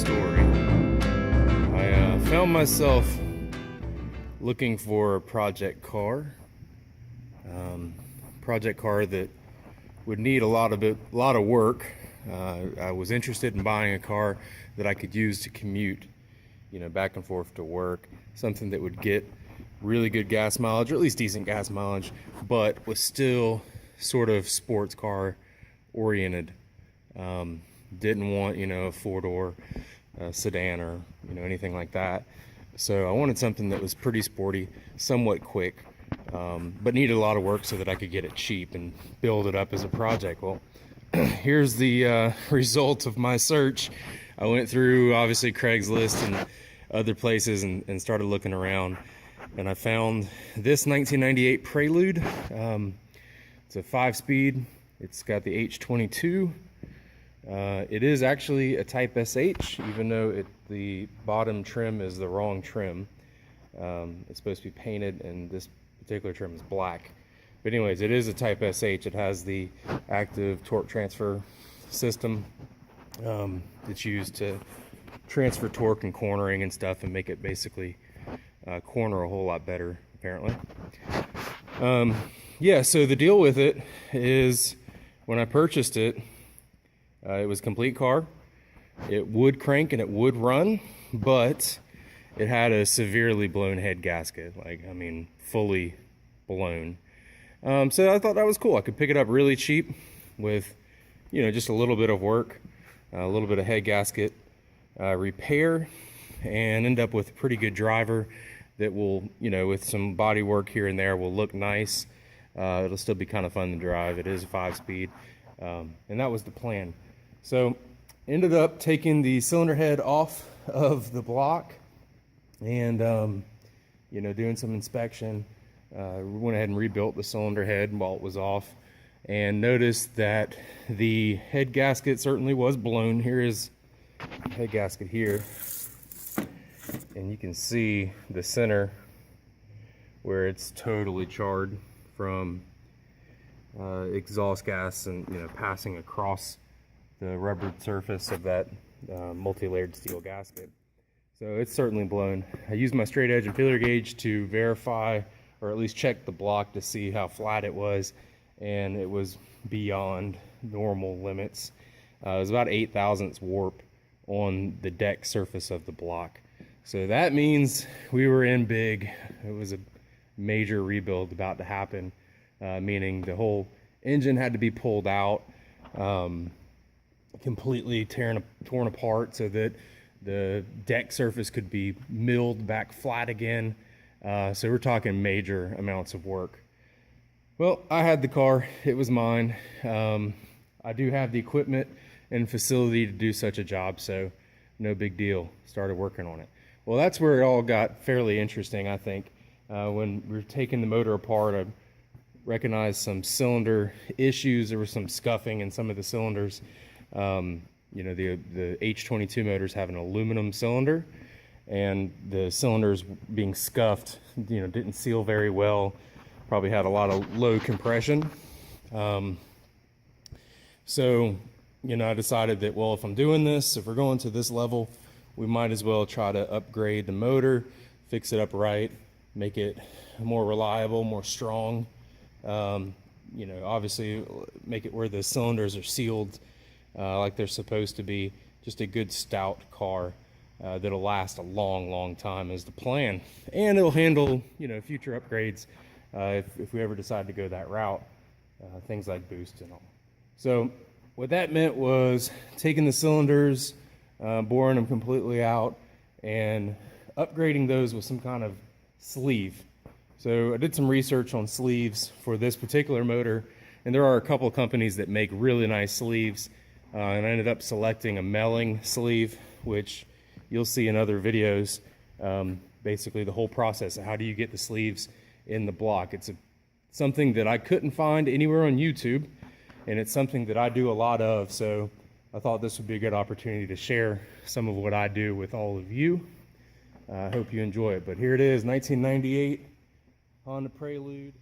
story. I found myself looking for a project car that would need a lot of work. I was interested in buying a car that I could use to commute, back and forth to work, something that would get really good gas mileage, or at least decent gas mileage, but was still sort of sports car oriented. Didn't want, a four-door sedan or, anything like that. So I wanted something that was pretty sporty, somewhat quick, but needed a lot of work so that I could get it cheap and build it up as a project. Well, here's the result of my search. I went through, obviously, Craigslist and other places and started looking around. And I found this 1998 Prelude. It's a 5-speed. It's got the H22. It is actually a Type SH, even though the bottom trim is the wrong trim. It's supposed to be painted, and this particular trim is black. But anyways, it is a Type SH. It has the active torque transfer system that's used to transfer torque and cornering and stuff and make it basically corner a whole lot better, apparently. Yeah, so the deal with it is when I purchased it, it was a complete car. It would crank and it would run, but it had a severely blown head gasket, fully blown. So I thought that was cool. I could pick it up really cheap with, just a little bit of work, a little bit of head gasket repair, and end up with a pretty good driver that will, with some body work here and there, will look nice. It'll still be kind of fun to drive. It is a 5-speed, and that was the plan. So ended up taking the cylinder head off of the block and, doing some inspection. Went ahead and rebuilt the cylinder head while it was off, and noticed that the head gasket certainly was blown. Here is the head gasket here, and you can see the center where it's totally charred from exhaust gas and passing across the rubbered surface of that multi-layered steel gasket. So it's certainly blown. I used my straight edge and feeler gauge to verify, or at least check the block to see how flat it was, and it was beyond normal limits. It was about 8 thousandths warp on the deck surface of the block. So that means we were in big. It was a major rebuild about to happen, meaning the whole engine had to be pulled out, completely torn apart so that the deck surface could be milled back flat again. So we're talking major amounts of work. Well, I had the car. It was mine. I do have the equipment and facility to do such a job, so no big deal. Started working on it. Well, that's where it all got fairly interesting, I think. When we were taking the motor apart, I recognized some cylinder issues. There was some scuffing in some of the cylinders. The H22 motors have an aluminum cylinder, and the cylinders being scuffed, didn't seal very well. Probably had a lot of low compression. So, I decided that, well, if I'm doing this, if we're going to this level, we might as well try to upgrade the motor, fix it up right, make it more reliable, more strong. Obviously make it where the cylinders are sealed like they're supposed to be. Just a good stout car that'll last a long time is the plan, and it'll handle future upgrades if we ever decide to go that route, things like boost and all. So what that meant was taking the cylinders, boring them completely out, and upgrading those with some kind of sleeve. So I did some research on sleeves for this particular motor, and there are a couple of companies that make really nice sleeves, and I ended up selecting a Melling sleeve, which you'll see in other videos. Basically the whole process of how do you get the sleeves in the block. It's something that I couldn't find anywhere on YouTube, and it's something that I do a lot of, so I thought this would be a good opportunity to share some of what I do with all of you. I hope you enjoy it. But here it is, 1998 Honda Prelude.